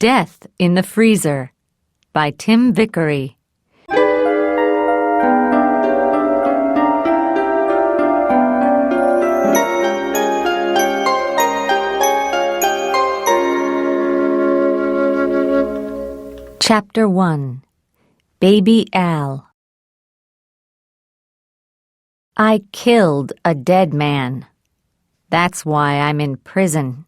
Death in the Freezer by Tim Vickery. Chapter 1. Baby Al. I killed a dead man. That's why I'm in prison.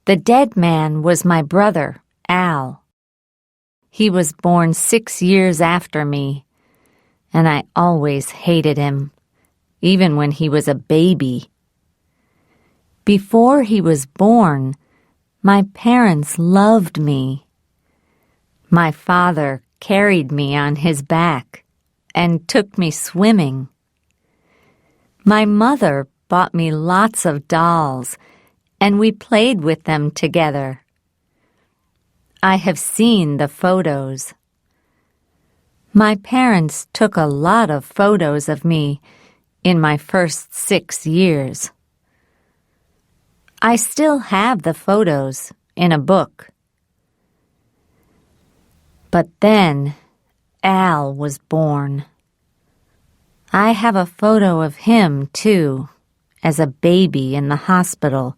The dead man was my brother, Al. He was born 6 years after me, and I always hated him, even when he was a baby. Before he was born, my parents loved me. My father carried me on his back and took me swimming. My mother bought me lots of dolls, and we played with them together. I have seen the photos. My parents took a lot of photos of me in my first 6 years. I still have the photos in a book. But then Al was born. I have a photo of him, too, as a baby in the hospital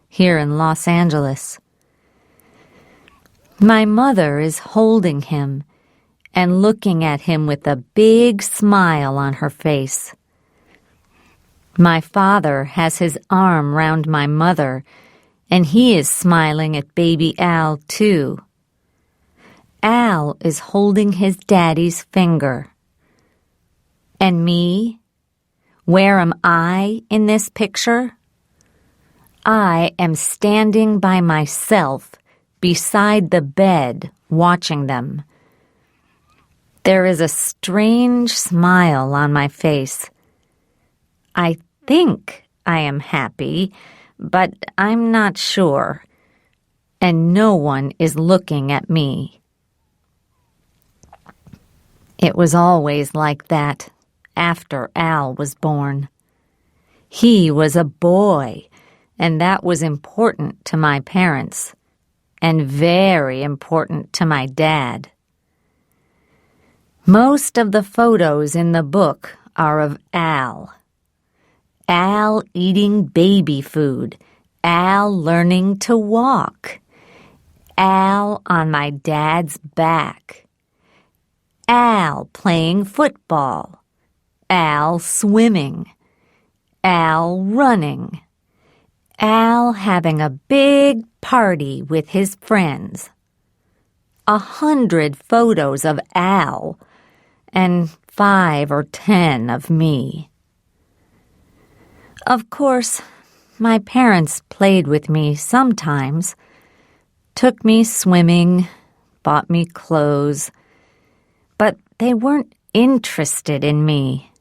here in Los Angeles. My mother is holding him and looking at him with a big smile on her face. My father has his arm round my mother, and he is smiling at baby Al, too. Al is holding his daddy's finger. And me? Where am I in this picture? I am standing by myself beside the bed watching them. There is a strange smile on my face. I think I am happy, but I'm not sure, and no one is looking at me. It was always like that after Al was born. He was a boy, and that was important to my parents, and very important to my dad. Most of the photos in the book are of Al. Al eating baby food, Al learning to walk, Al on my dad's back, Al playing football, Al swimming, Al running, Al having a big party with his friends. 100 photos of Al, and 5 or 10 of me. Of course, my parents played with me sometimes, took me swimming, bought me clothes, but they weren't interested in me.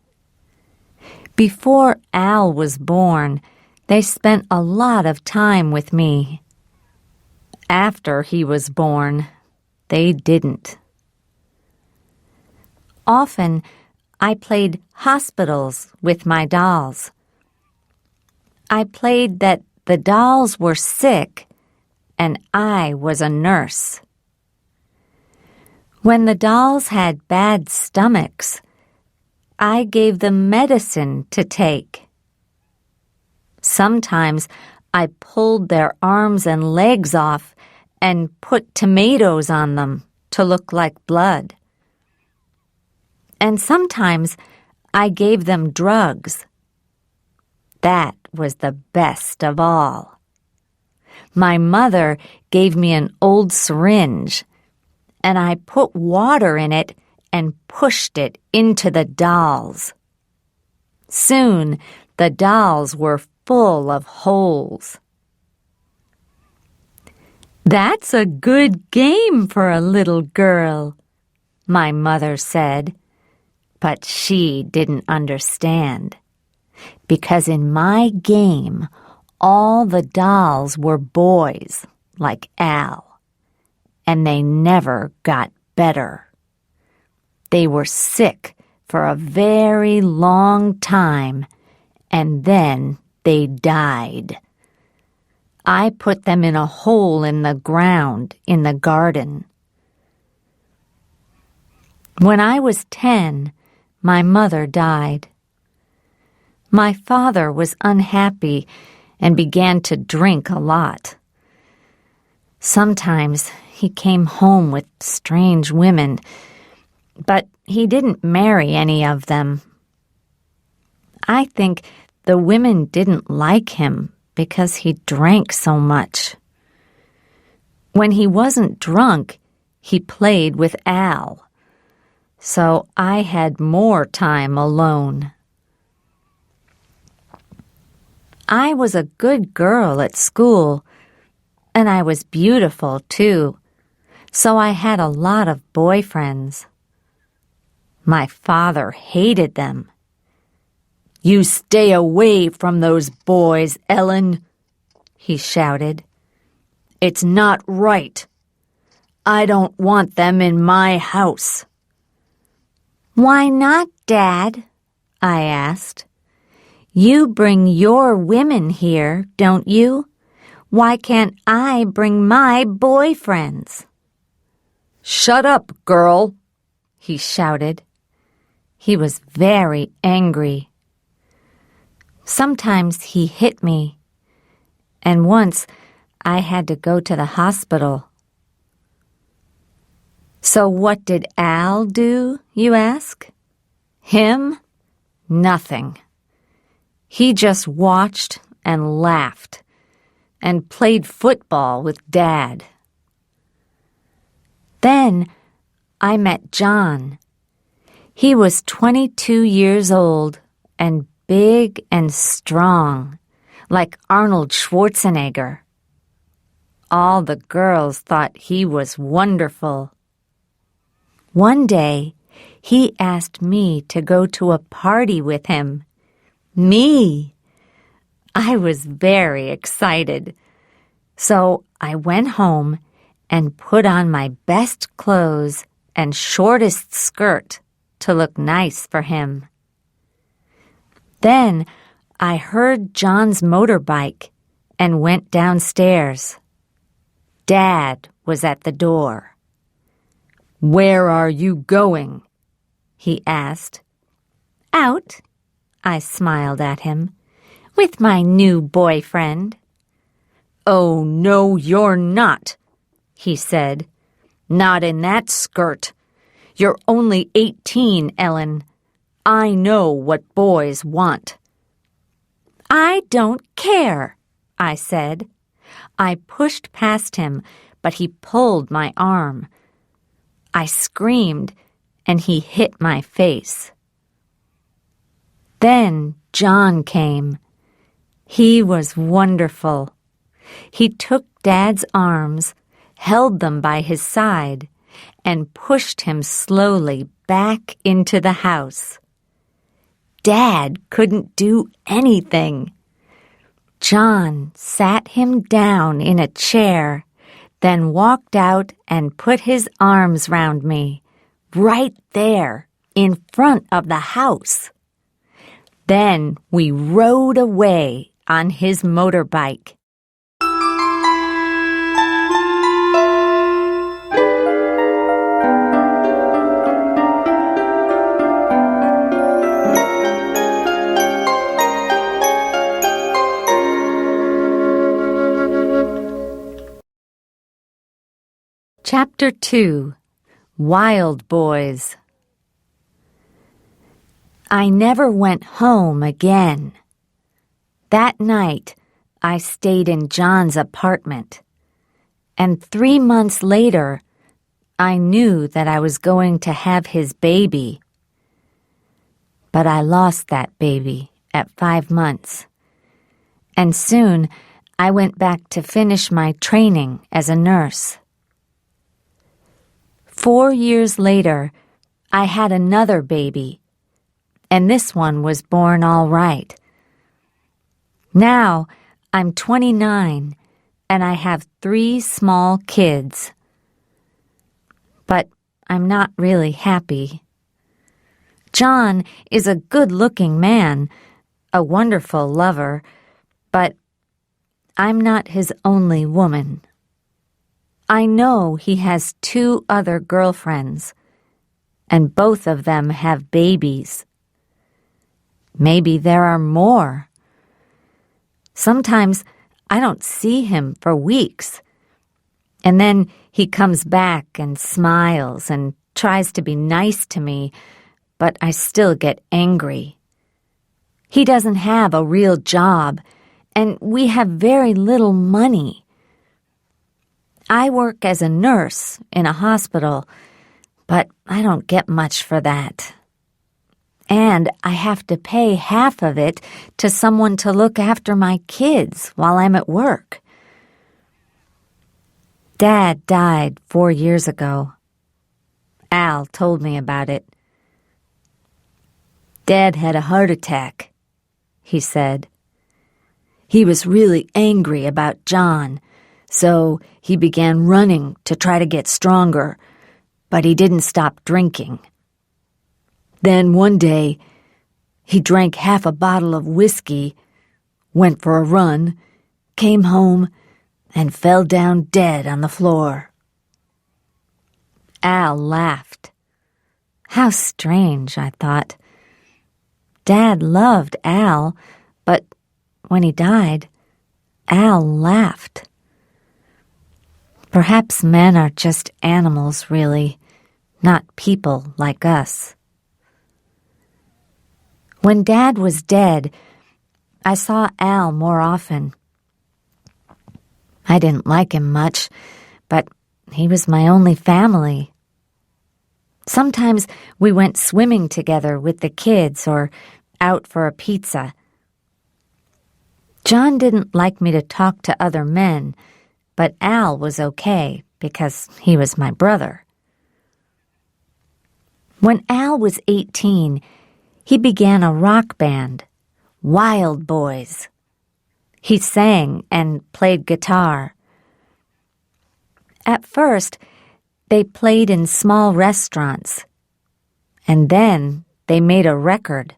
Before Al was born, they spent a lot of time with me. After he was born, they didn't. Often, I played hospitals with my dolls. I played that the dolls were sick and I was a nurse. When the dolls had bad stomachs, I gave them medicine to take. Sometimes I pulled their arms and legs off and put tomatoes on them to look like blood. And sometimes I gave them drugs. That was the best of all. My mother gave me an old syringe, and I put water in it and pushed it into the dolls. Soon, the dolls were full of holes. "That's a good game for a little girl," my mother said. But she didn't understand, because in my game, all the dolls were boys like Al, and they never got better. They were sick for a very long time, and then they died. I put them in a hole in the ground in the garden. When I was 10, my mother died. My father was unhappy and began to drink a lot. Sometimes he came home with strange women, but he didn't marry any of them. I think the women didn't like him because he drank so much. When he wasn't drunk, he played with Al, so I had more time alone. I was a good girl at school, and I was beautiful too, so I had a lot of boyfriends. My father hated them. "You stay away from those boys, Ellen," he shouted. "It's not right. I don't want them in my house." "Why not, Dad?" I asked. "You bring your women here, don't you? Why can't I bring my boyfriends?" "Shut up, girl," he shouted. He was very angry. Sometimes he hit me, and once I had to go to the hospital. So what did Al do, you ask? Him? Nothing. He just watched and laughed and played football with Dad. Then I met John. He was 22 years old and big and strong, like Arnold Schwarzenegger. All the girls thought he was wonderful. One day, he asked me to go to a party with him. Me! I was very excited. So I went home and put on my best clothes and shortest skirt to look nice for him. Then I heard John's motorbike and went downstairs. Dad was at the door. "Where are you going?" he asked. "Out," I smiled at him, "with my new boyfriend." "Oh, no, you're not," he said. "Not in that skirt. You're only 18, Ellen. I know what boys want." "I don't care," I said. I pushed past him, but he pulled my arm. I screamed, and he hit my face. Then John came. He was wonderful. He took Dad's arms, held them by his side, and pushed him slowly back into the house. Dad couldn't do anything. John sat him down in a chair, then walked out and put his arms round me, right there in front of the house. Then we rode away on his motorbike. Chapter 2: Wild Boys. I never went home again. That night, I stayed in John's apartment, and 3 months later, I knew that I was going to have his baby. But I lost that baby at 5 months, and soon I went back to finish my training as a nurse. 4 years later, I had another baby, and this one was born all right. Now, I'm 29, and I have 3 small kids. But I'm not really happy. John is a good-looking man, a wonderful lover, but I'm not his only woman. I know he has 2 other girlfriends, and both of them have babies. Maybe there are more. Sometimes I don't see him for weeks, and then he comes back and smiles and tries to be nice to me, but I still get angry. He doesn't have a real job, and we have very little money. I work as a nurse in a hospital, but I don't get much for that. And I have to pay half of it to someone to look after my kids while I'm at work. Dad died 4 years ago. Al told me about it. Dad had a heart attack, he said. He was really angry about John, so he began running to try to get stronger, but he didn't stop drinking. Then one day, he drank half a bottle of whiskey, went for a run, came home, and fell down dead on the floor. Al laughed. How strange, I thought. Dad loved Al, but when he died, Al laughed. Perhaps men are just animals, really, not people like us. When Dad was dead, I saw Al more often. I didn't like him much, but he was my only family. Sometimes we went swimming together with the kids or out for a pizza. John didn't like me to talk to other men, but Al was okay because he was my brother. When Al was 18, he began a rock band, Wild Boys. He sang and played guitar. At first, they played in small restaurants, and then they made a record.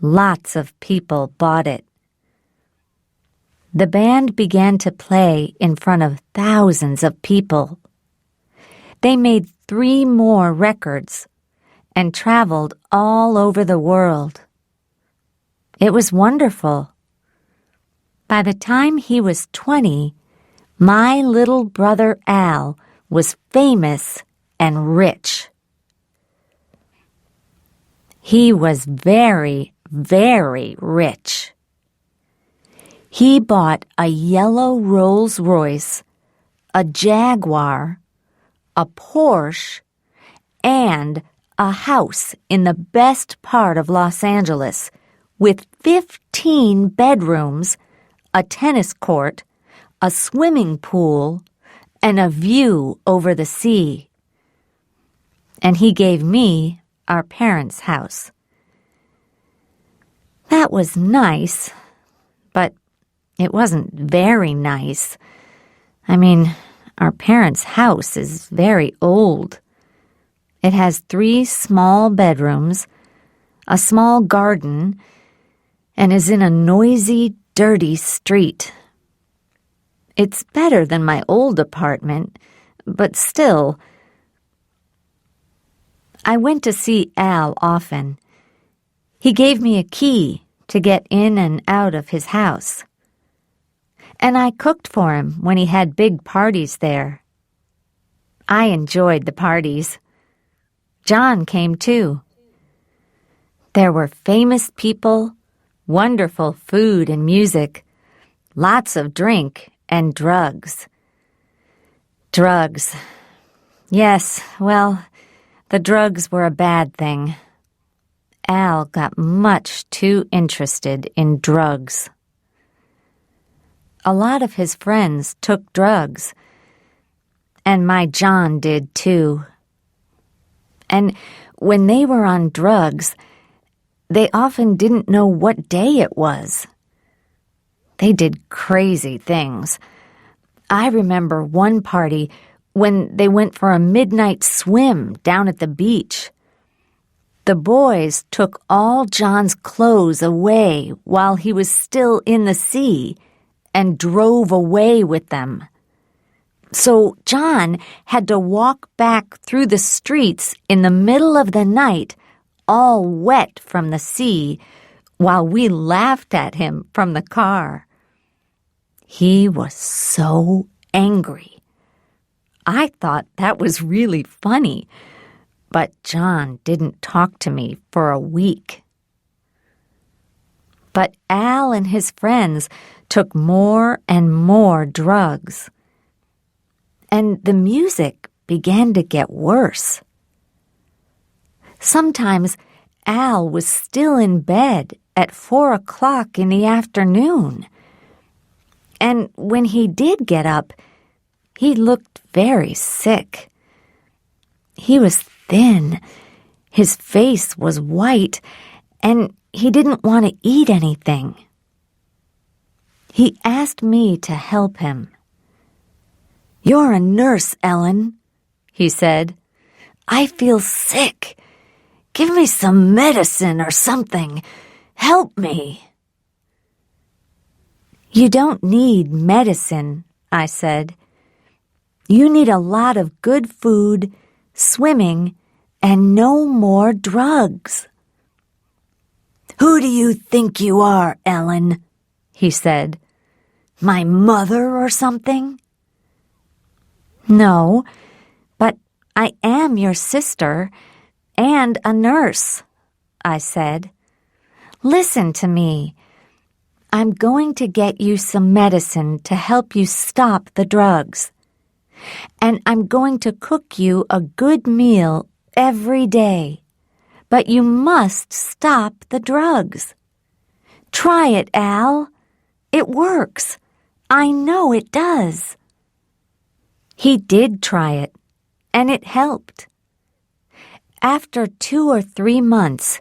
Lots of people bought it. The band began to play in front of thousands of people. They made 3 more records and traveled all over the world. It was wonderful. By the time he was 20, my little brother Al was famous and rich. He was very, very rich. He bought a yellow Rolls-Royce, a Jaguar, a Porsche, and a house in the best part of Los Angeles with 15 bedrooms, a tennis court, a swimming pool, and a view over the sea. And he gave me our parents' house. That was nice, but it wasn't very nice. I mean, our parents' house is very old. It has 3 small bedrooms, a small garden, and is in a noisy, dirty street. It's better than my old apartment, but still. I went to see Al often. He gave me a key to get in and out of his house. And I cooked for him when he had big parties there. I enjoyed the parties. John came too. There were famous people, wonderful food and music, lots of drink and drugs. Drugs. Yes, well, the drugs were a bad thing. Al got much too interested in drugs. A lot of his friends took drugs, and my John did too. And when they were on drugs, they often didn't know what day it was. They did crazy things. I remember one party when they went for a midnight swim down at the beach. The boys took all John's clothes away while he was still in the sea and drove away with them. So John had to walk back through the streets in the middle of the night, all wet from the sea, while we laughed at him from the car. He was so angry. I thought that was really funny, but John didn't talk to me for a week. But Al and his friends took more and more drugs. And the music began to get worse. Sometimes Al was still in bed at 4 o'clock in the afternoon. And when he did get up, he looked very sick. He was thin, his face was white, and he didn't want to eat anything. He asked me to help him. "You're a nurse, Ellen," he said. "I feel sick. Give me some medicine or something. Help me." "You don't need medicine," I said. "You need a lot of good food, swimming, and no more drugs." "Who do you think you are, Ellen?" he said. "My mother or something?" "No, but I am your sister and a nurse," I said. "Listen to me. I'm going to get you some medicine to help you stop the drugs. And I'm going to cook you a good meal every day. But you must stop the drugs. Try it, Al. It works. I know it does." He did try it, and it helped. After 2 or 3 months,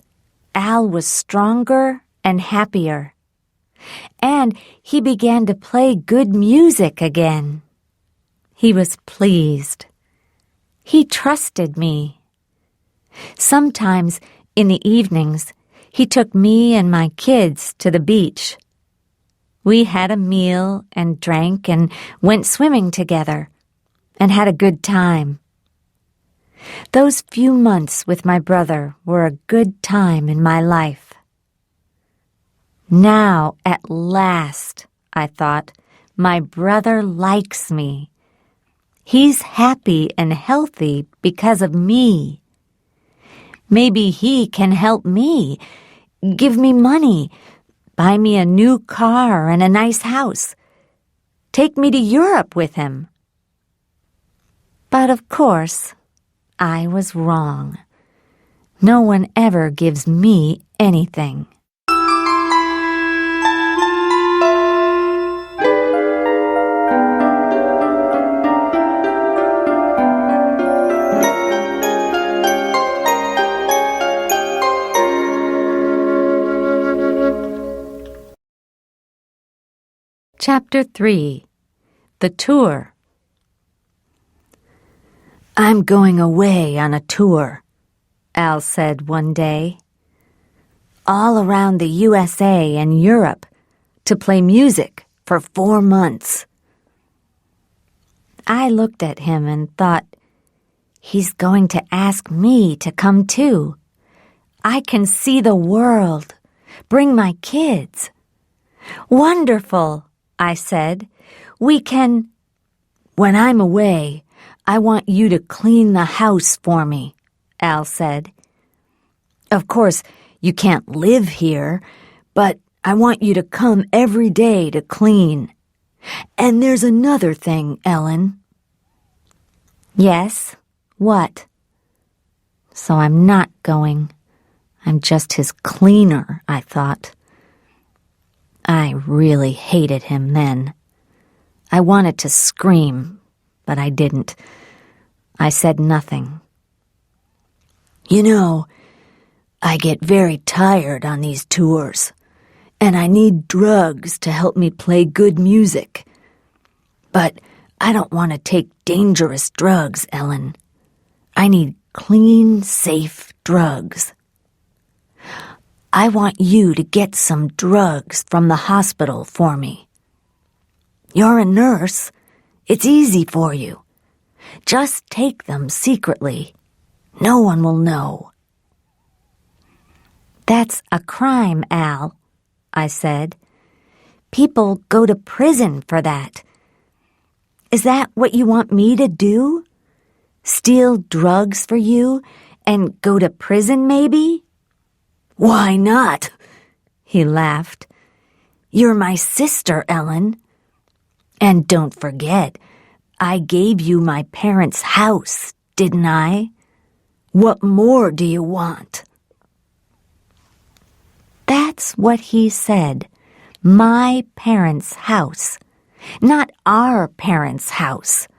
Al was stronger and happier. And he began to play good music again. He was pleased. He trusted me. Sometimes in the evenings, he took me and my kids to the beach. We had a meal and drank and went swimming together and had a good time. Those few months with my brother were a good time in my life. Now, at last, I thought, my brother likes me. He's happy and healthy because of me. Maybe he can help me, give me money, buy me a new car and a nice house, take me to Europe with him. But of course, I was wrong. No one ever gives me anything. Chapter 3. The Tour. "I'm going away on a tour," Al said one day. "All around the USA and Europe to play music for 4 months. I looked at him and thought, he's going to ask me to come too. I can see the world, bring my kids. Wonderful, I said. We can... When I'm away, I want you to clean the house for me, Al said. Of course, you can't live here, but I want you to come every day to clean. And there's another thing, Ellen. Yes? What? So I'm not going. I'm just his cleaner, I thought. I really hated him then. I wanted to scream, but I didn't. I said nothing. You know, I get very tired on these tours, and I need drugs to help me play good music. But I don't want to take dangerous drugs, Ellen. I need clean, safe drugs. I want you to get some drugs from the hospital for me. You're a nurse. It's easy for you. Just take them secretly. No one will know." "That's a crime, Al," I said. "People go to prison for that. Is that what you want me to do? Steal drugs for you and go to prison, maybe?" "Why not?" He laughed. "You're my sister, Ellen. And don't forget, I gave you my parents' house, didn't I? What more do you want?" That's what he said. My parents' house, not our parents' house.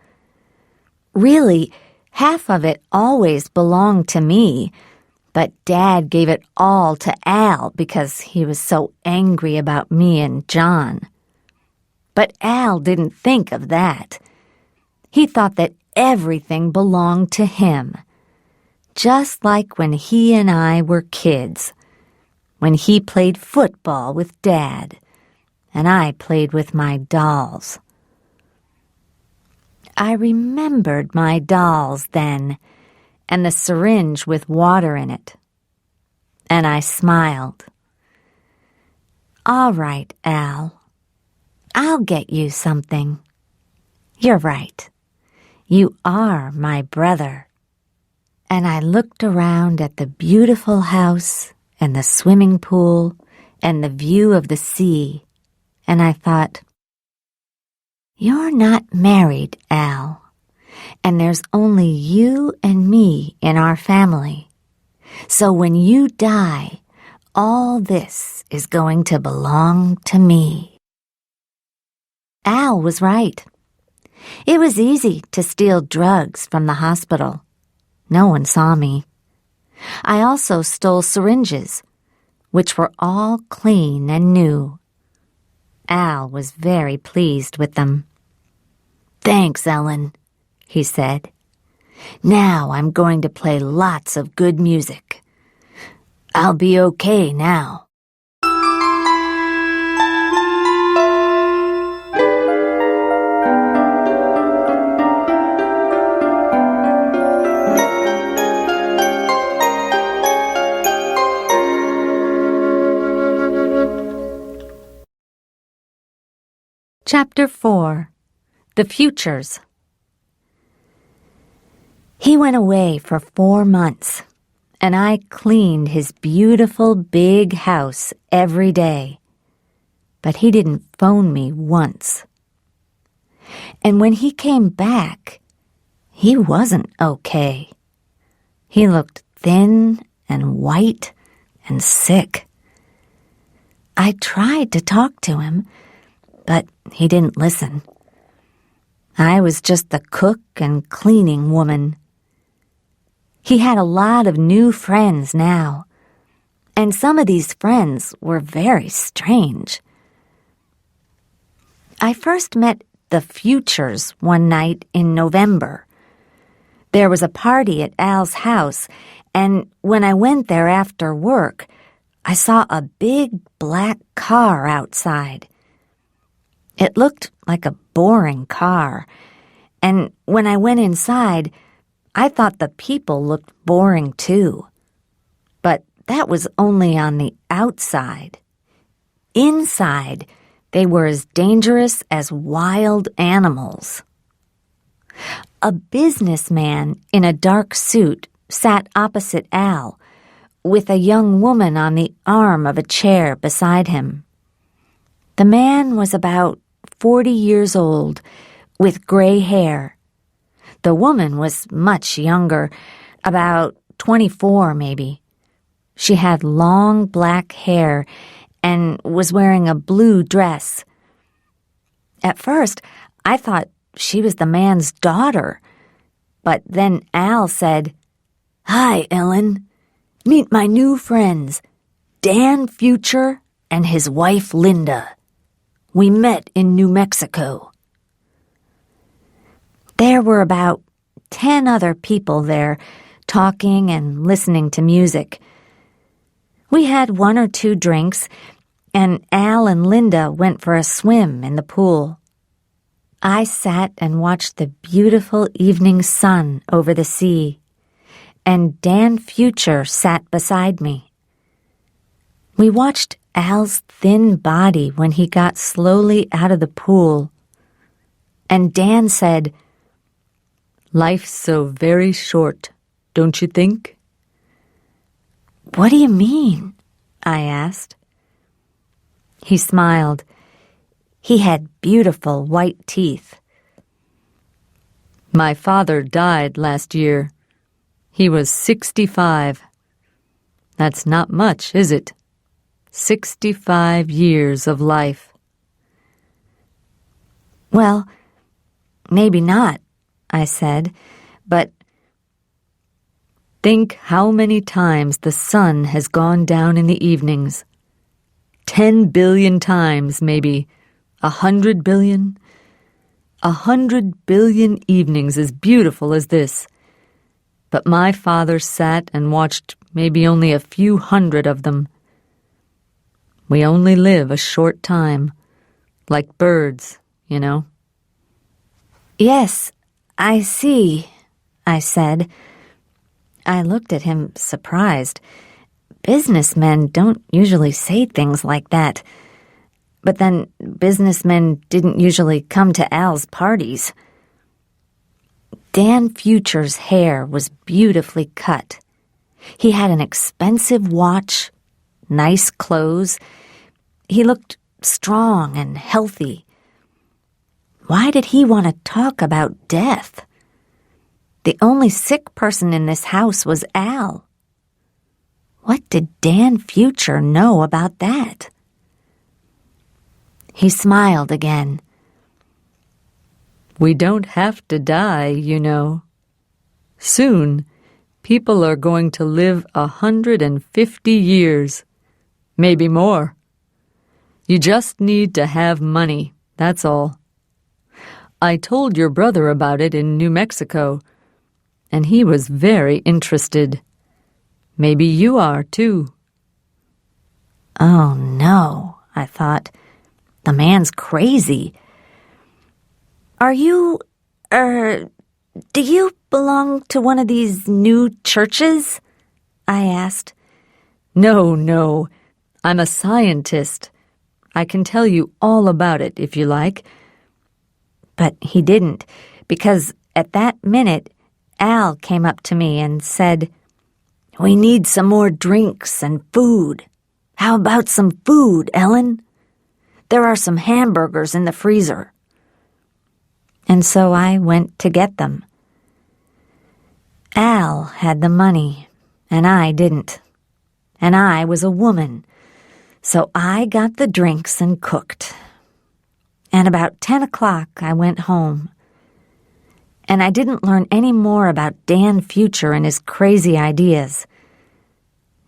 Really, half of it always belonged to me, but Dad gave it all to Al because he was so angry about me and John. But Al didn't think of that. He thought that everything belonged to him, just like when he and I were kids, when he played football with Dad, and I played with my dolls. I remembered my dolls then, and the syringe with water in it. And I smiled. "All right, Al. I'll get you something. You're right. You are my brother." And I looked around at the beautiful house and the swimming pool and the view of the sea, and I thought, "You're not married, Al, and there's only you and me in our family. So when you die, all this is going to belong to me." Al was right. It was easy to steal drugs from the hospital. No one saw me. I also stole syringes, which were all clean and new. Al was very pleased with them. "Thanks, Ellen," he said. "Now I'm going to play lots of good music. I'll be okay now." Chapter 4. The Futures. He went away for 4 months, and I cleaned his beautiful big house every day. But he didn't phone me once. And when he came back, he wasn't okay. He looked thin and white and sick. I tried to talk to him, but he didn't listen. I was just the cook and cleaning woman. He had a lot of new friends now, and some of these friends were very strange. I first met the Futures one night in November. There was a party at Al's house, and when I went there after work, I saw a big black car outside. It looked like a boring car, and when I went inside, I thought the people looked boring too. But that was only on the outside. Inside, they were as dangerous as wild animals. A businessman in a dark suit sat opposite Al, with a young woman on the arm of a chair beside him. The man was about 40 years old, with gray hair. The woman was much younger, about 24 maybe. She had long black hair and was wearing a blue dress. At first, I thought she was the man's daughter, but then Al said, "Hi, Ellen. Meet my new friends, Dan Future and his wife Linda. We met in New Mexico." There were about 10 other people there, talking and listening to music. We had 1 or 2 drinks, and Al and Linda went for a swim in the pool. I sat and watched the beautiful evening sun over the sea, and Dan Future sat beside me. We watched Al's thin body when he got slowly out of the pool, and Dan said, "Life's so very short, don't you think?" "What do you mean?" I asked. He smiled. He had beautiful white teeth. "My father died last year. He was 65. That's not much, is it? 65 years of life." "Well, maybe not," I said, "but think how many times the sun has gone down in the evenings. 10 billion times, maybe. 100 billion? 100 billion evenings as beautiful as this. But my father sat and watched maybe only a few hundred of them. We only live a short time, like birds, you know." "Yes, I see," I said. I looked at him surprised. Businessmen don't usually say things like that. But then businessmen didn't usually come to Al's parties. Dan Future's hair was beautifully cut. He had an expensive watch, nice clothes. He looked strong and healthy. Why did he want to talk about death? The only sick person in this house was Al. What did Dan Future know about that? He smiled again. "We don't have to die, you know. Soon, people are going to live 150 years, maybe more. You just need to have money, that's all. I told your brother about it in New Mexico, and he was very interested. Maybe you are, too." Oh, no, I thought. The man's crazy. Do you belong to one of these new churches?" I asked. No, I'm a scientist. I can tell you all about it if you like." But he didn't, because at that minute, Al came up to me and said, "We need some more drinks and food. How about some food, Ellen? There are some hamburgers in the freezer." And so I went to get them. Al had the money, and I didn't. And I was a woman, so I got the drinks and cooked. And about 10 o'clock I went home. And I didn't learn any more about Dan Future and his crazy ideas.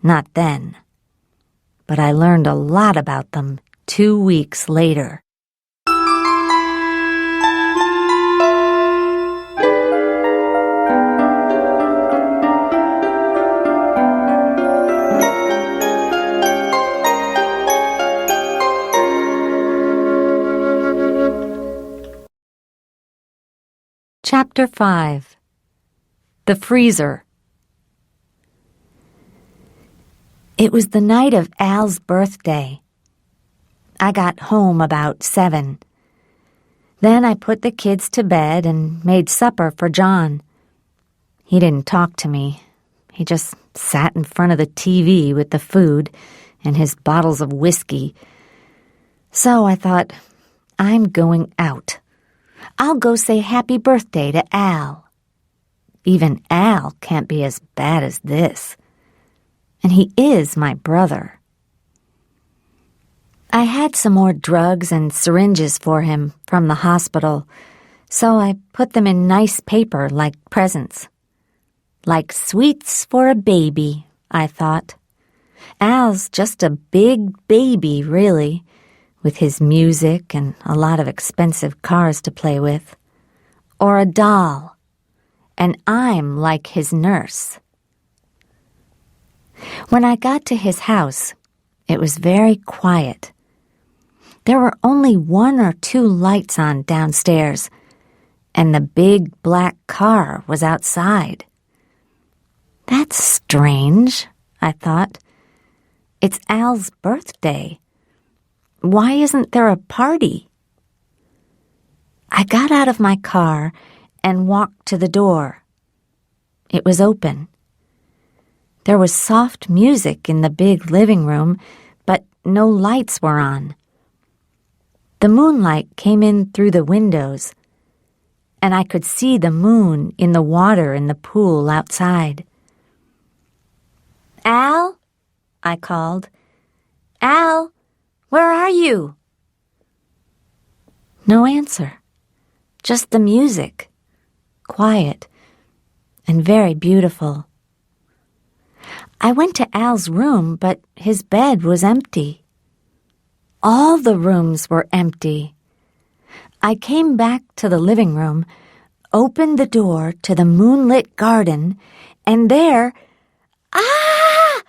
Not then. But I learned a lot about them 2 weeks later. Chapter 5. The Freezer. It was the night of Al's birthday. I got home about 7. Then I put the kids to bed and made supper for John. He didn't talk to me. He just sat in front of the TV with the food and his bottles of whiskey. So I thought, I'm going out. I'll go say happy birthday to Al. Even Al can't be as bad as this. And he is my brother. I had some more drugs and syringes for him from the hospital, so I put them in nice paper like presents. Like sweets for a baby, I thought. Al's just a big baby, really, with his music and a lot of expensive cars to play with. Or a doll. And I'm like his nurse. When I got to his house, it was very quiet. There were only 1 or 2 lights on downstairs, and the big black car was outside. That's strange, I thought. It's Al's birthday. Why isn't there a party? I got out of my car and walked to the door. It was open. There was soft music in the big living room, but no lights were on. The moonlight came in through the windows, and I could see the moon in the water in the pool outside. "Al?" I called. "Al, where are you?" No answer. Just the music, quiet and very beautiful. I went to Al's room, but his bed was empty. All the rooms were empty. I came back to the living room, opened the door to the moonlit garden, and there, ah!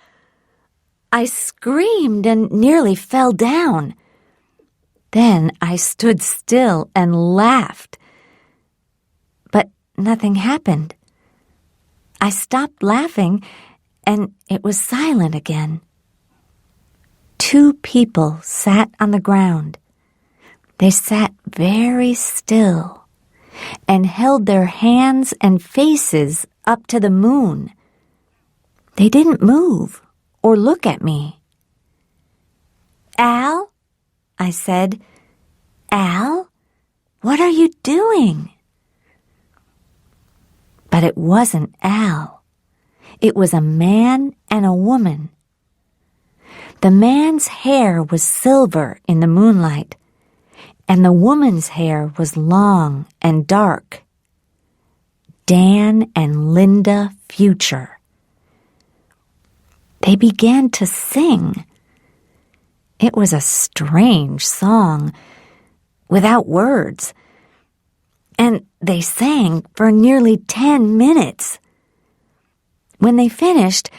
I screamed and nearly fell down. Then I stood still and laughed. But nothing happened. I stopped laughing, and it was silent again. 2 people sat on the ground. They sat very still and held their hands and faces up to the moon. They didn't move or look at me. "Al?" I said. "Al, what are you doing?" But it wasn't Al. It was a man and a woman. The man's hair was silver in the moonlight, and the woman's hair was long and dark. Dan and Linda Future. They began to sing. It was a strange song, without words, and they sang for nearly 10 minutes. When they finished,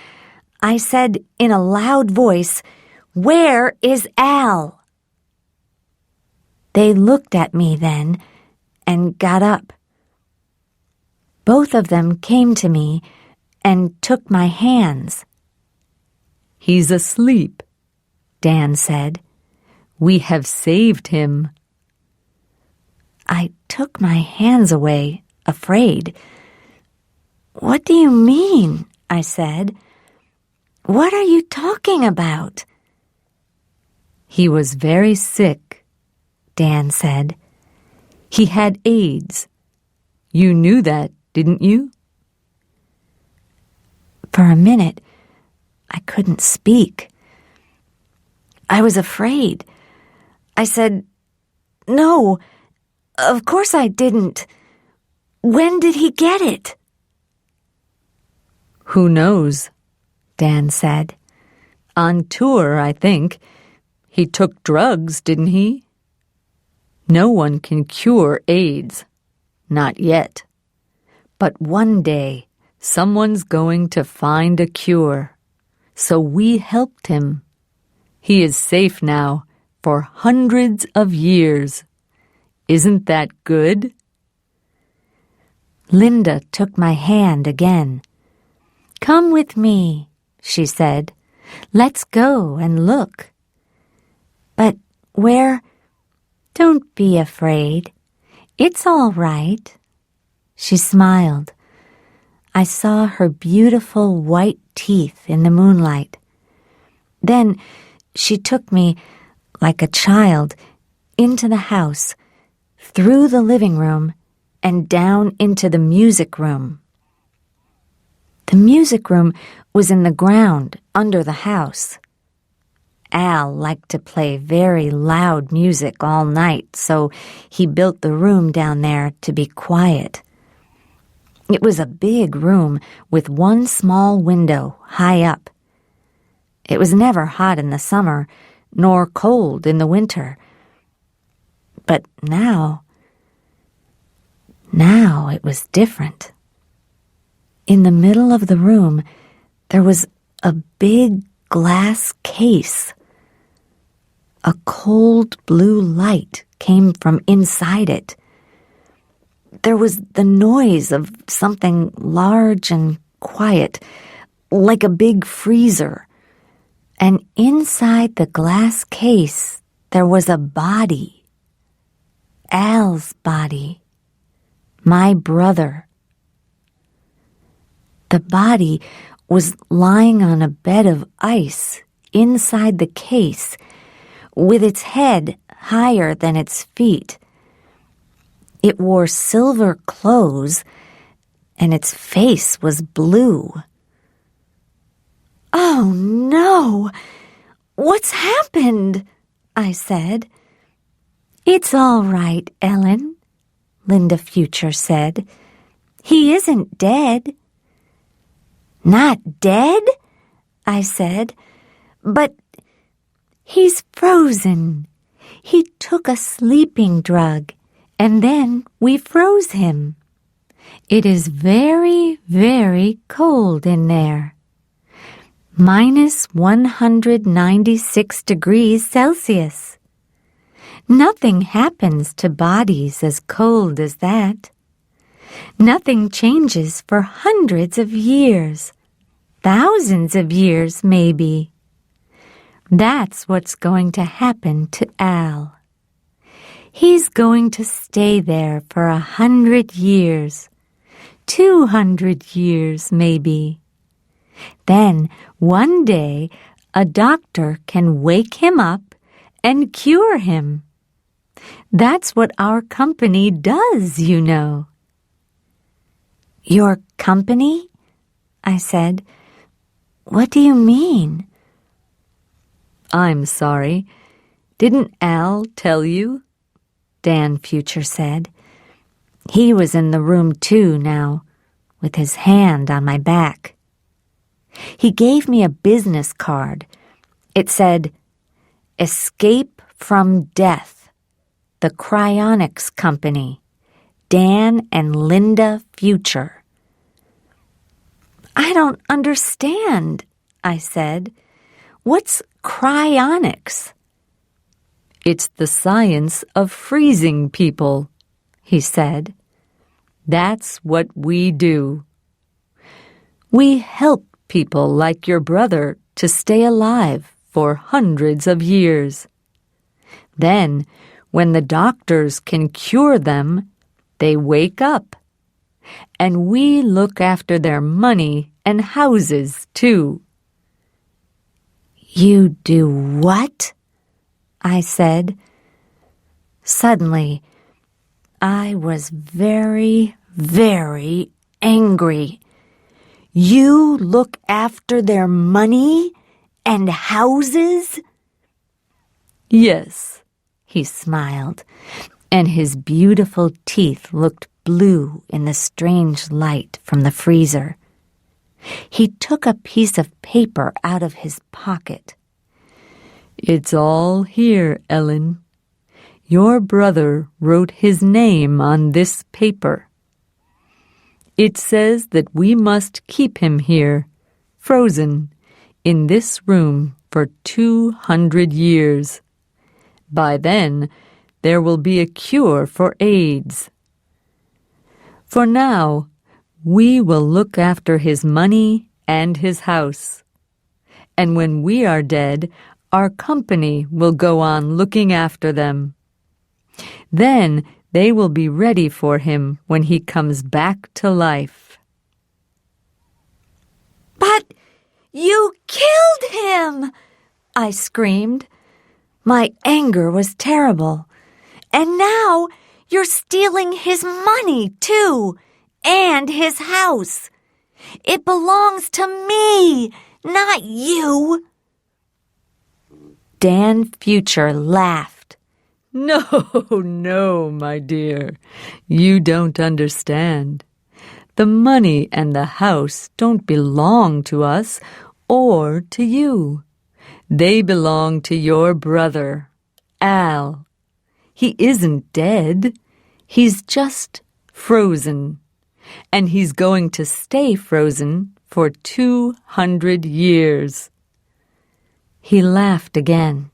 I said in a loud voice, "Where is Al?" They looked at me then and got up. Both of them came to me and took my hands. "He's asleep," Dan said. "We have saved him." I took my hands away, afraid. "What do you mean?" I said. "What are you talking about?" "He was very sick," Dan said. "He had AIDS. You knew that, didn't you?" For a minute, I couldn't speak. I was afraid. I said, "No, of course I didn't. When did he get it?" "Who knows?" Dan said. "On tour, I think. He took drugs, didn't he? No one can cure AIDS. Not yet. But one day, someone's going to find a cure. So we helped him. He is safe now for hundreds of years. Isn't that good?" Linda took my hand again. "Come with me," she said. "Let's go and look." "But where—" "Don't be afraid. It's all right." She smiled. I saw her beautiful white teeth in the moonlight. Then she took me, like a child, into the house, through the living room, and down into the music room. The music room was in the ground under the house. Al liked to play very loud music all night, so he built the room down there to be quiet. It was a big room with one small window high up. It was never hot in the summer, nor cold in the winter. But now it was different. In the middle of the room, there was a big glass case. A cold blue light came from inside it. There was the noise of something large and quiet, like a big freezer. And inside the glass case, there was a body. Al's body. My brother. The body was lying on a bed of ice inside the case, with its head higher than its feet. It wore silver clothes, and its face was blue. "Oh, no! What's happened?" I said. "It's all right, Ellen," Linda Future said. "He isn't dead." "Not dead?" I said. "But he's frozen. He took a sleeping drug, and then we froze him. It is very, very cold in there. Minus 196 degrees Celsius. Nothing happens to bodies as cold as that. Nothing changes for hundreds of years, thousands of years maybe. That's what's going to happen to Al. He's going to stay there for 100 years, 200 years maybe. Then one day a doctor can wake him up and cure him. That's what our company does, you know." "Your company?" I said. "What do you mean?" "I'm sorry. Didn't Al tell you?" Dan Future said. He was in the room too now, with his hand on my back. He gave me a business card. It said, "Escape from Death, the Cryonics Company, Dan and Linda Future." "I don't understand," I said. "What's cryonics?" "It's the science of freezing people," he said. "That's what we do. We help people like your brother to stay alive for hundreds of years. Then, when the doctors can cure them, they wake up. And we look after their money and houses, too." "You do what?" I said. Suddenly, I was very, very angry. "You look after their money and houses?" "Yes," he smiled, and his beautiful teeth looked blue in the strange light from the freezer. He took a piece of paper out of his pocket. "It's all here, Ellen. Your brother wrote his name on this paper. It says that we must keep him here, frozen, in this room for 200 years. By then, there will be a cure for AIDS. For now, we will look after his money and his house. And when we are dead, our company will go on looking after them. Then they will be ready for him when he comes back to life." "But you killed him!" I screamed. My anger was terrible. "And now you're stealing his money, too, and his house. It belongs to me, not you." Dan Future laughed. "No, no, my dear. You don't understand. The money and the house don't belong to us or to you. They belong to your brother, Al. He isn't dead. He's just frozen. And he's going to stay frozen for 200 years. He laughed again.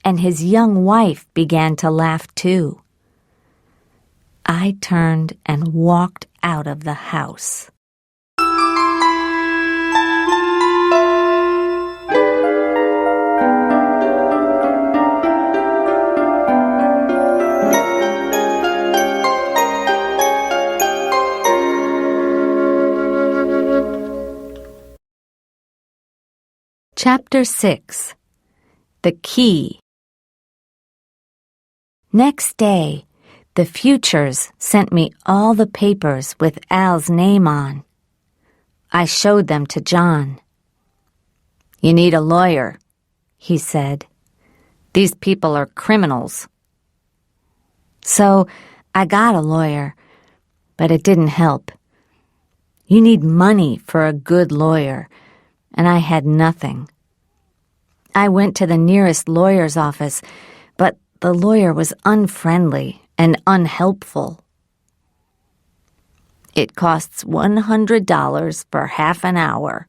and his young wife began to laugh too. I turned and walked out of the house. Chapter 6. The Key. Next day, the Futures sent me all the papers with Al's name on. I showed them to John. "You need a lawyer," he said. "These people are criminals." So I got a lawyer, but it didn't help. You need money for a good lawyer, and I had nothing. I went to the nearest lawyer's office, but the lawyer was unfriendly and unhelpful. "It costs $100 for half an hour,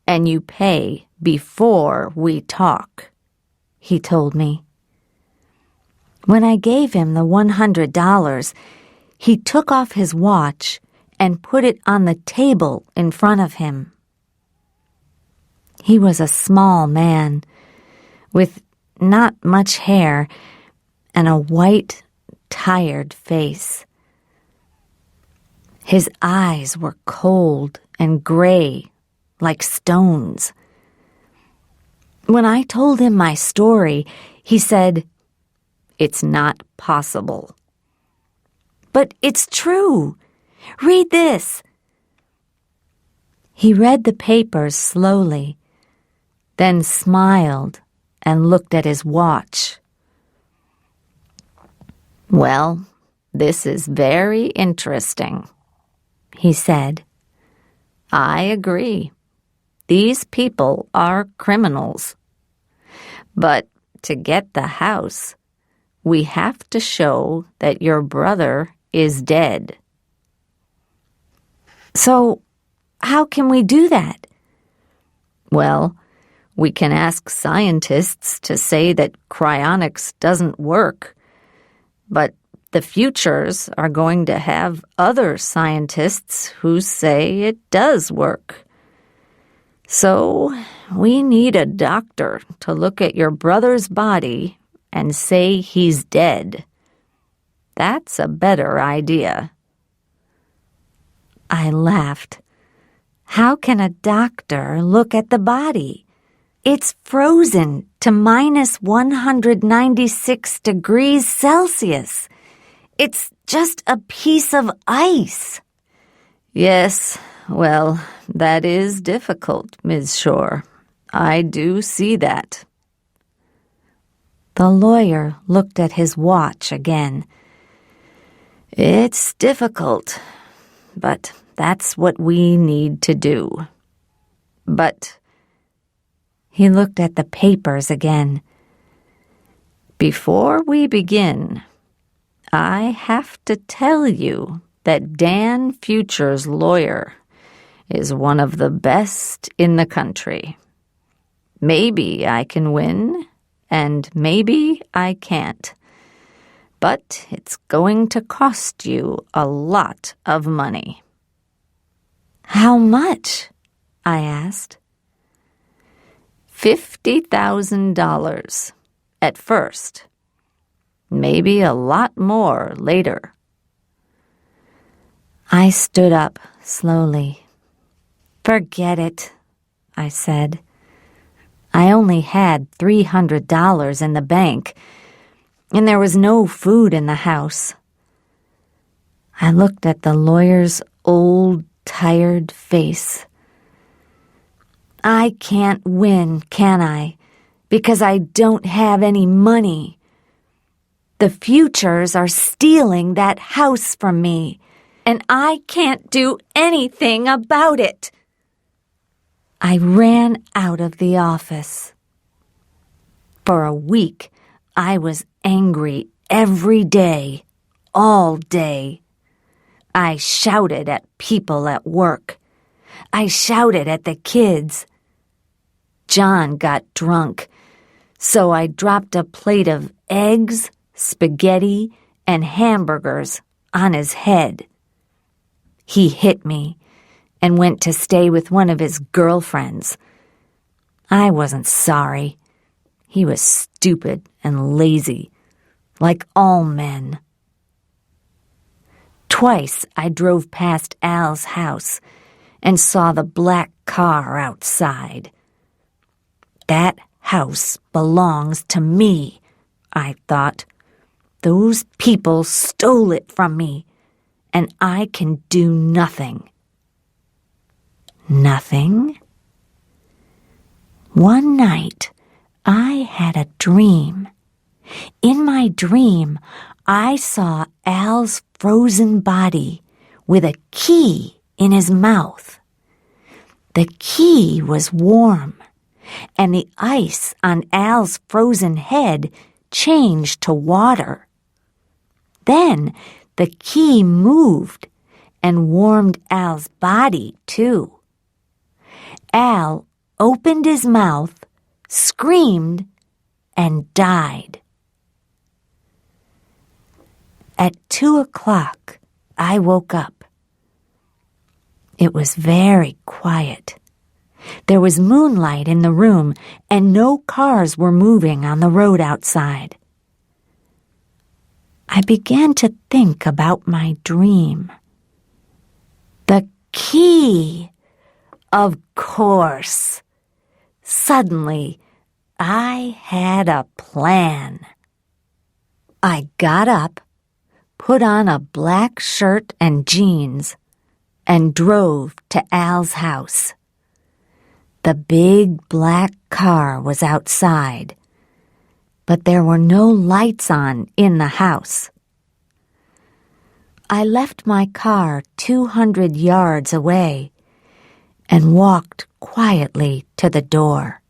and you pay before we talk," he told me. When I gave him the $100, he took off his watch and put it on the table in front of him. He was a small man, with not much hair and a white, tired face. His eyes were cold and gray, like stones. When I told him my story, he said, "It's not possible." "But it's true. Read this." He read the papers slowly, then smiled and looked at his watch. "Well, this is very interesting," he said. "I agree. These people are criminals. But to get the house, we have to show that your brother is dead." "So, how can we do that?" "Well, we can ask scientists to say that cryonics doesn't work, but the Futures are going to have other scientists who say it does work. So we need a doctor to look at your brother's body and say he's dead. That's a better idea." I laughed. How can a doctor look at the body? It's frozen to minus 196 degrees Celsius. It's just a piece of ice. "Yes, well, that is difficult, Ms. Shore. I do see that." The lawyer looked at his watch again. "It's difficult, but that's what we need to do. But," he looked at the papers again, "before we begin, I have to tell you that Dan Future's lawyer is one of the best in the country. Maybe I can win, and maybe I can't. But it's going to cost you a lot of money." "How much?" I asked. $50,000 at first. Maybe a lot more later. I stood up slowly. "Forget it," I said. I only had $300 in the bank, and there was no food in the house. I looked at the lawyer's old, tired face. I can't win, can I? Because I don't have any money. The Futures are stealing that house from me, and I can't do anything about it. I ran out of the office. For a week, I was angry every day, all day. I shouted at people at work. I shouted at the kids. John got drunk, So I dropped a plate of eggs, spaghetti, and hamburgers on his head. He hit me and went to stay with one of his girlfriends. I wasn't sorry. He was stupid and lazy, like all men. Twice I drove past Al's house and saw the black car outside. That house belongs to me, I thought. Those people stole it from me, and I can do nothing. Nothing? One night, I had a dream. In my dream, I saw Al's frozen body with a key in his mouth. The key was warm, and the ice on Al's frozen head changed to water. Then the key moved and warmed Al's body, too. Al opened his mouth, screamed, and died. At 2:00, I woke up. It was very quiet. There was moonlight in the room, and no cars were moving on the road outside. I began to think about my dream. The key! Of course! Suddenly, I had a plan. I got up, put on a black shirt and jeans, and drove to Al's house. The big black car was outside, but there were no lights on in the house. I left my car 200 yards away and walked quietly to the door.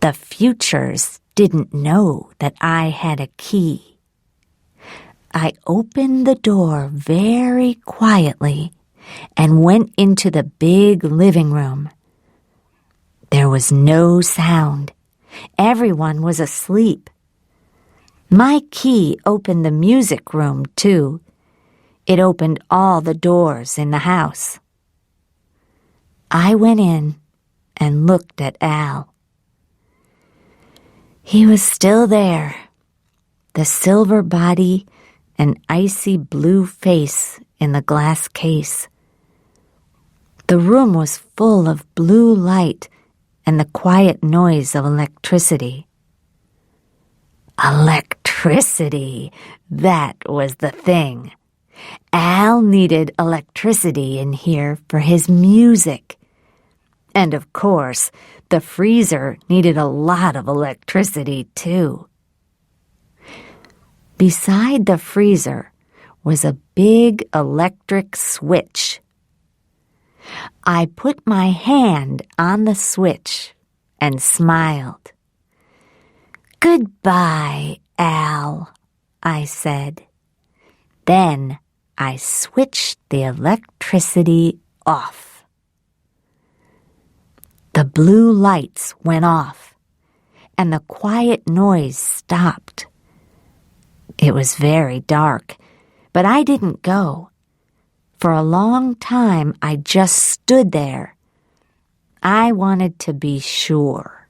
The Futures didn't know that I had a key. I opened the door very quietly and went into the big living room. There was no sound. Everyone was asleep. My key opened the music room, too. It opened all the doors in the house. I went in and looked at Al. He was still there, the silver body and icy blue face in the glass case. The room was full of blue light and the quiet noise of electricity. Electricity! That was the thing. Al needed electricity in here for his music. And of course, the freezer needed a lot of electricity, too. Beside the freezer was a big electric switch. I put my hand on the switch and smiled. "Goodbye, Al," I said. Then I switched the electricity off. The blue lights went off, and the quiet noise stopped. It was very dark, but I didn't go. For a long time, I just stood there. I wanted to be sure.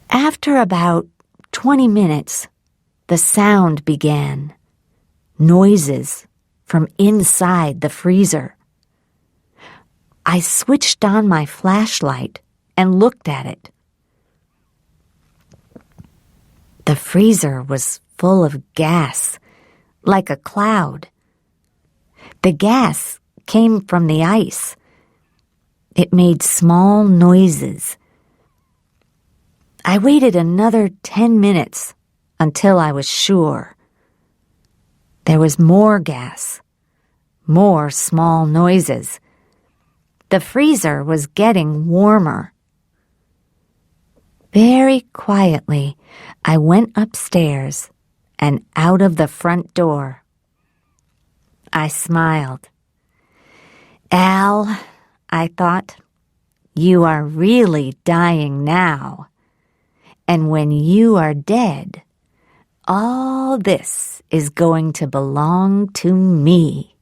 After about 20 minutes, the sound began. Noises from inside the freezer. I switched on my flashlight and looked at it. The freezer was full of gas, like a cloud. The gas came from the ice. It made small noises. I waited another 10 minutes until I was sure. There was more gas, more small noises. The freezer was getting warmer. Very quietly, I went upstairs and out of the front door. I smiled. Al, I thought, You are really dying now. And when you are dead, all this is going to belong to me.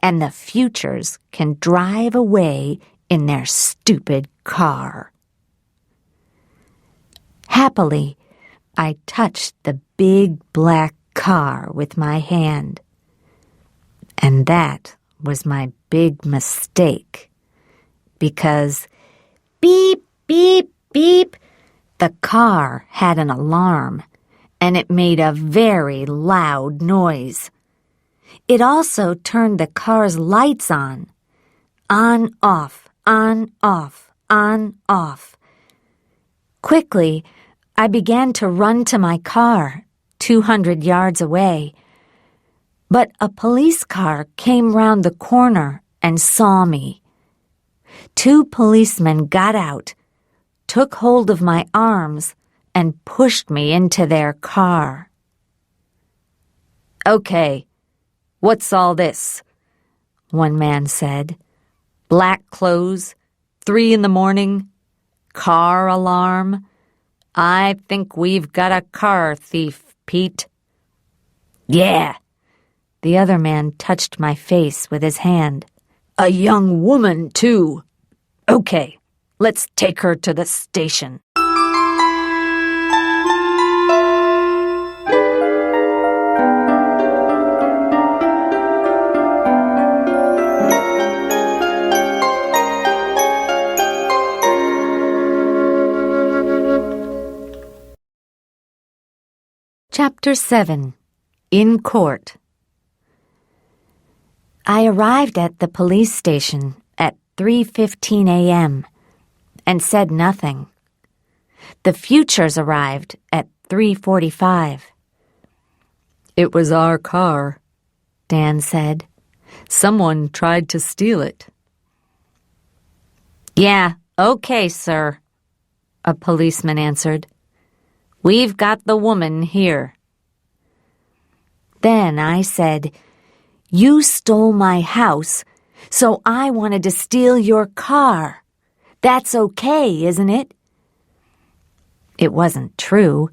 And the futures can drive away in their stupid car." Happily, I touched the big black car with my hand. And that was my big mistake. Because beep, beep, beep, the car had an alarm, and it made a very loud noise. It also turned the car's lights on. On, off, on, off, on, off. Quickly, I began to run to my car, 200 yards away. But a police car came round the corner and saw me. 2 policemen got out, took hold of my arms, and pushed me into their car. "Okay, what's all this?" one man said. "Black clothes, 3 in the morning, car alarm. I think we've got a car thief, Pete." "Yeah." The other man touched my face with his hand. "A young woman, too. Okay, let's take her to the station." Chapter 7. In Court. I arrived at the police station at 3:15 a.m. and said nothing. The Futures arrived at 3:45. "It was our car," Dan said. "Someone tried to steal it." "Yeah, okay, sir," a policeman answered. "We've got the woman here." Then I said, "You stole my house, so I wanted to steal your car. That's okay, isn't it?" It wasn't true,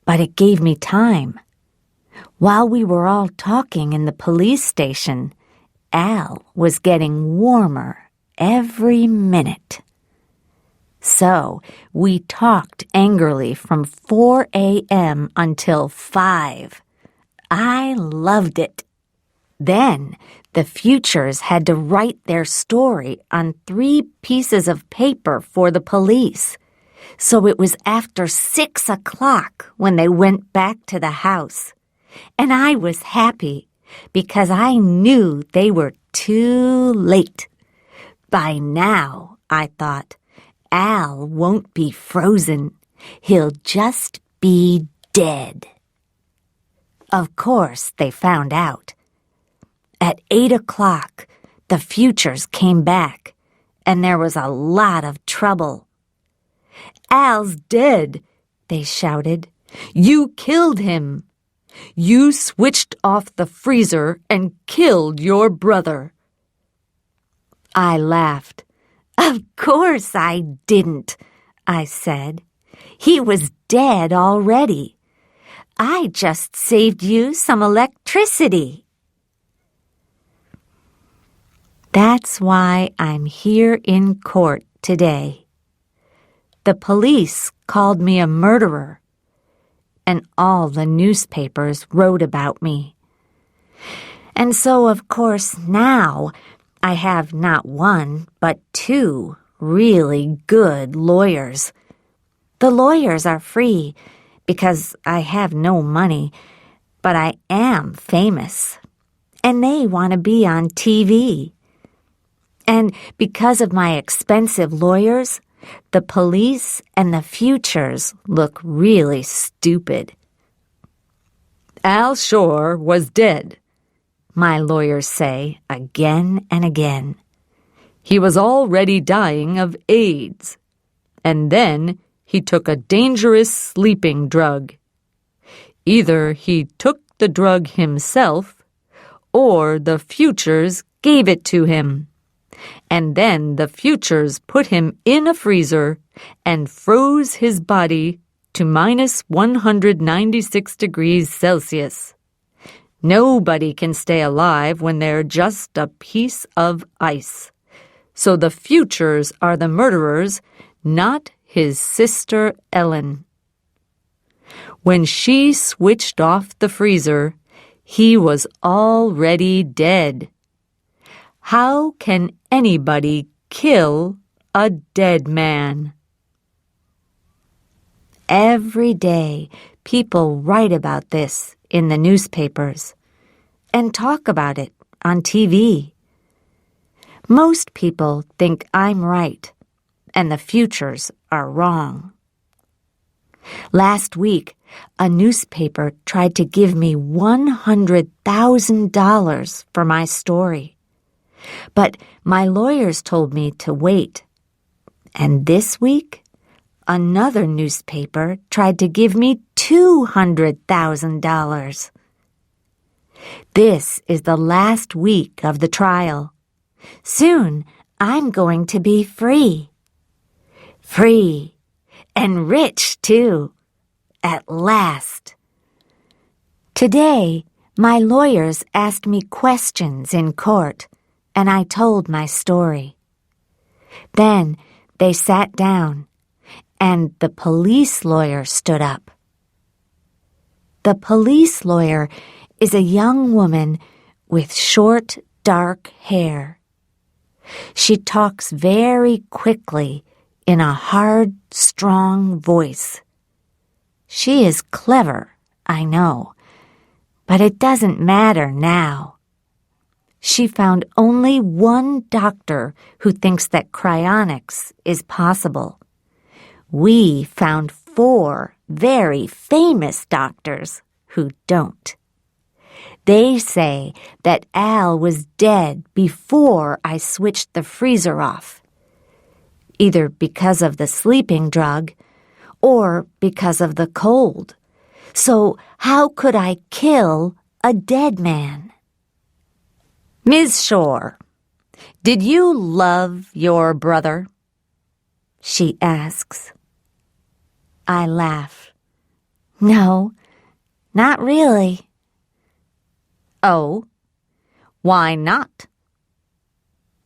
but it gave me time. While we were all talking in the police station, Al was getting warmer every minute. So we talked angrily from 4 a.m. until 5. I loved it. Then the Futures had to write their story on 3 pieces of paper for the police. So it was after 6 o'clock when they went back to the house. And I was happy because I knew they were too late. By now, I thought, Al won't be frozen. He'll just be dead. Of course, they found out. At 8 o'clock, the Futures came back, and there was a lot of trouble. "Al's dead," they shouted. "You killed him. You switched off the freezer and killed your brother." I laughed. "Of course I didn't," I said. "He was dead already. I just saved you some electricity." That's why I'm here in court today. The police called me a murderer, and all the newspapers wrote about me. And so, of course, now I have not 1, but 2 really good lawyers. The lawyers are free because I have no money, but I am famous, and they want to be on TV. And because of my expensive lawyers, the police and the Futures look really stupid. "Al Shore was dead," my lawyers say again and again. "He was already dying of AIDS, and then he took a dangerous sleeping drug. Either he took the drug himself, or the Futures gave it to him. And then the Futures put him in a freezer and froze his body to minus 196 degrees Celsius. Nobody can stay alive when they're just a piece of ice. So the Futures are the murderers, not his sister Ellen. When she switched off the freezer, he was already dead. How can anybody kill a dead man? Every day, people write about this in the newspapers and talk about it on TV. Most people think I'm right and the Futures are wrong. Last week, a newspaper tried to give me $100,000 for my story. But my lawyers told me to wait. And this week, another newspaper tried to give me $200,000. This is the last week of the trial. Soon, I'm going to be free. Free. And rich, too. At last. Today, my lawyers asked me questions in court, and I told my story. Then they sat down, and the police lawyer stood up. The police lawyer is a young woman with short, dark hair. She talks very quickly in a hard, strong voice. She is clever, I know, but it doesn't matter now. She found only one doctor who thinks that cryonics is possible. We found 4 very famous doctors who don't. They say that Al was dead before I switched the freezer off, either because of the sleeping drug or because of the cold. So how could I kill a dead man? Ms. Shore, did you love your brother? She asks. I laugh. No, not really. Oh, why not?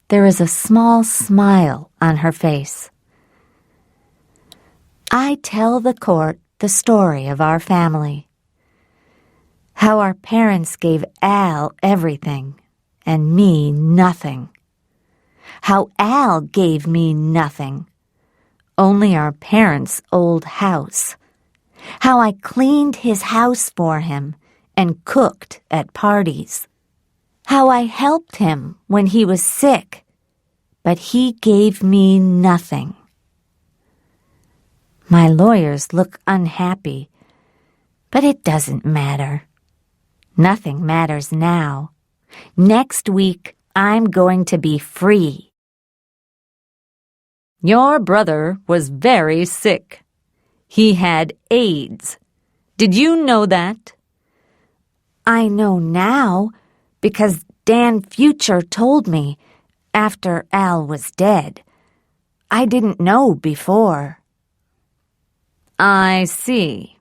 There is a small smile on her face. I tell the court the story of our family. How our parents gave Al everything and me nothing. How Al gave me nothing, only our parents' old house. How I cleaned his house for him and cooked at parties. How I helped him when he was sick, but he gave me nothing. My lawyers look unhappy, but it doesn't matter. Nothing matters now. Next week, I'm going to be free. Your brother was very sick. He had AIDS. Did you know that? I know now because Dan Future told me after Al was dead. I didn't know before. I see.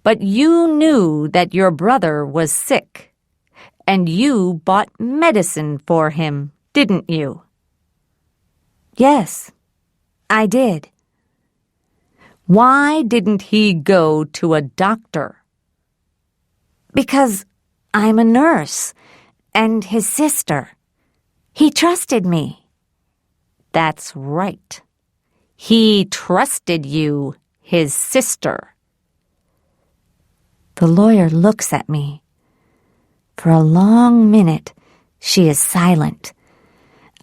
But you knew that your brother was sick, and you bought medicine for him, didn't you? Yes, I did. Why didn't he go to a doctor? Because I'm a nurse and his sister. He trusted me. That's right. He trusted you, his sister. The lawyer looks at me. For a long minute, she is silent.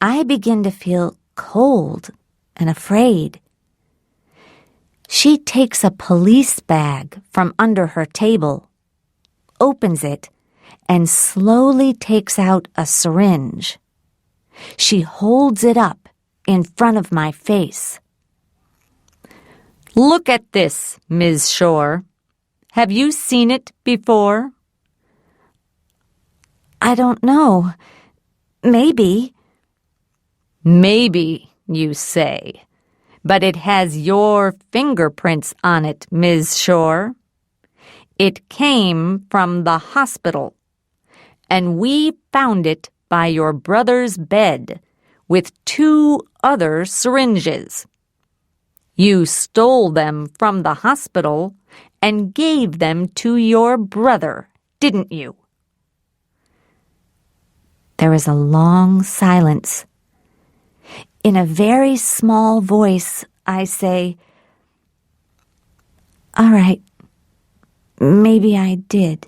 I begin to feel cold and afraid. She takes a police bag from under her table, opens it, and slowly takes out a syringe. She holds it up in front of my face. Look at this, Ms. Shore. Have you seen it before? I don't know. Maybe. Maybe, you say, but it has your fingerprints on it, Ms. Shore. It came from the hospital, and we found it by your brother's bed with 2 other syringes. You stole them from the hospital and gave them to your brother, didn't you? There is a long silence. In a very small voice, I say, "All right, maybe I did."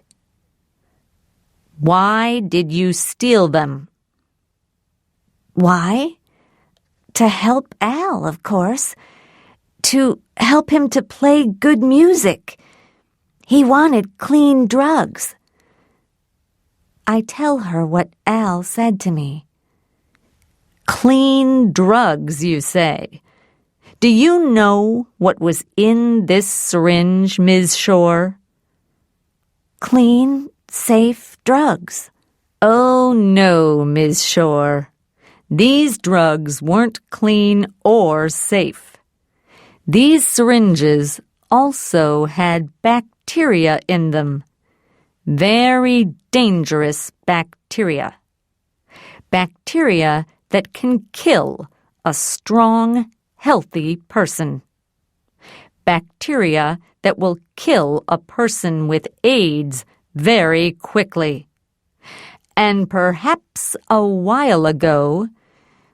Why did you steal them? Why? To help Al, of course. To help him to play good music. He wanted clean drugs. I tell her what Al said to me. Clean drugs, you say. Do you know what was in this syringe, Ms. Shore? Clean, safe drugs. Oh, no, Ms. Shore. These drugs weren't clean or safe. These syringes also had bacteria in them. Very dangerous bacteria. Bacteria that can kill a strong, healthy person. Bacteria that will kill a person with AIDS very quickly. And perhaps a while ago,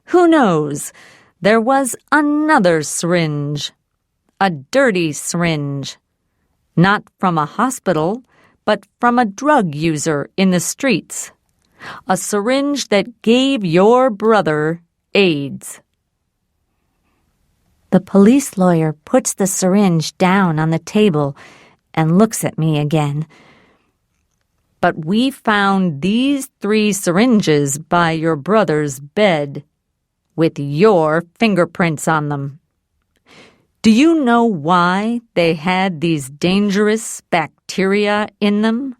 who knows, there was another syringe, a dirty syringe, not from a hospital, but from a drug user in the streets. A syringe that gave your brother AIDS. The police lawyer puts the syringe down on the table and looks at me again. But we found these 3 syringes by your brother's bed with your fingerprints on them. Do you know why they had these dangerous bacteria in them?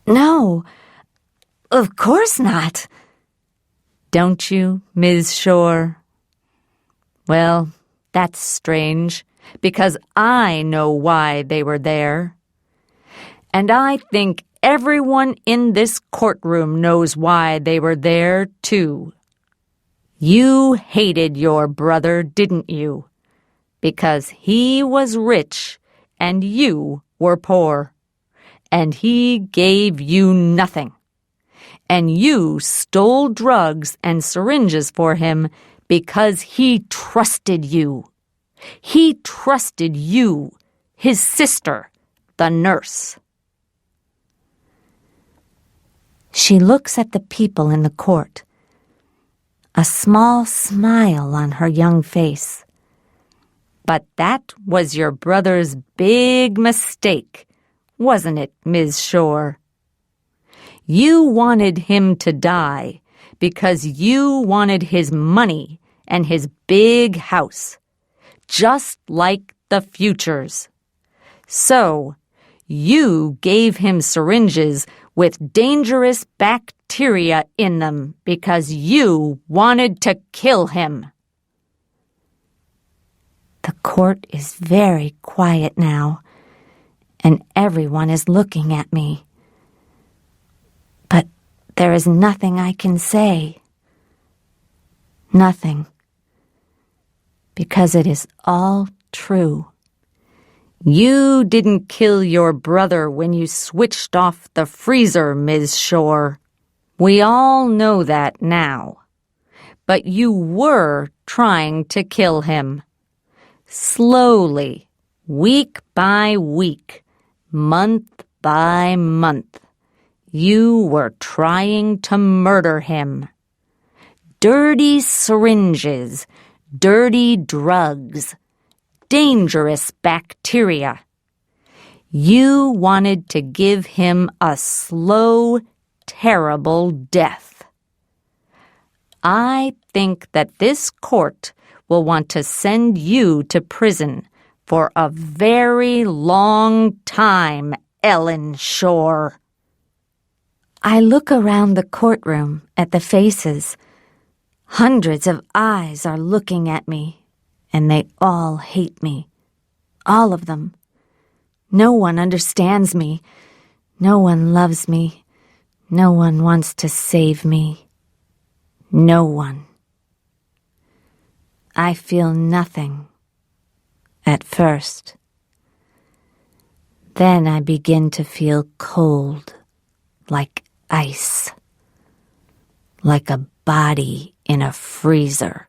No, of course not. Don't you, Ms. Shore? Well, that's strange, because I know why they were there. And I think everyone in this courtroom knows why they were there, too. You hated your brother, didn't you? Because he was rich and you were poor. And he gave you nothing. And you stole drugs and syringes for him because he trusted you. He trusted you, his sister, the nurse. She looks at the people in the court. A small smile on her young face. But that was your brother's big mistake, wasn't it, Ms. Shore? You wanted him to die because you wanted his money and his big house, just like the Futures. So, you gave him syringes with dangerous bacteria in them because you wanted to kill him. The court is very quiet now, and everyone is looking at me. But there is nothing I can say. Nothing. Because it is all true. You didn't kill your brother when you switched off the freezer, Ms. Shore. We all know that now. But you were trying to kill him. Slowly, week by week, month by month, you were trying to murder him. Dirty syringes, dirty drugs, dangerous bacteria. You wanted to give him a slow, terrible death. I think that this court will want to send you to prison for a very long time, Ellen Shore. I look around the courtroom at the faces, Hundreds of eyes are looking at me, and they all hate me. All of them. No one understands me. No one loves me. No one wants to save me. No one. I feel nothing. At first. Then I begin to feel cold, like ice. Like a body in a freezer.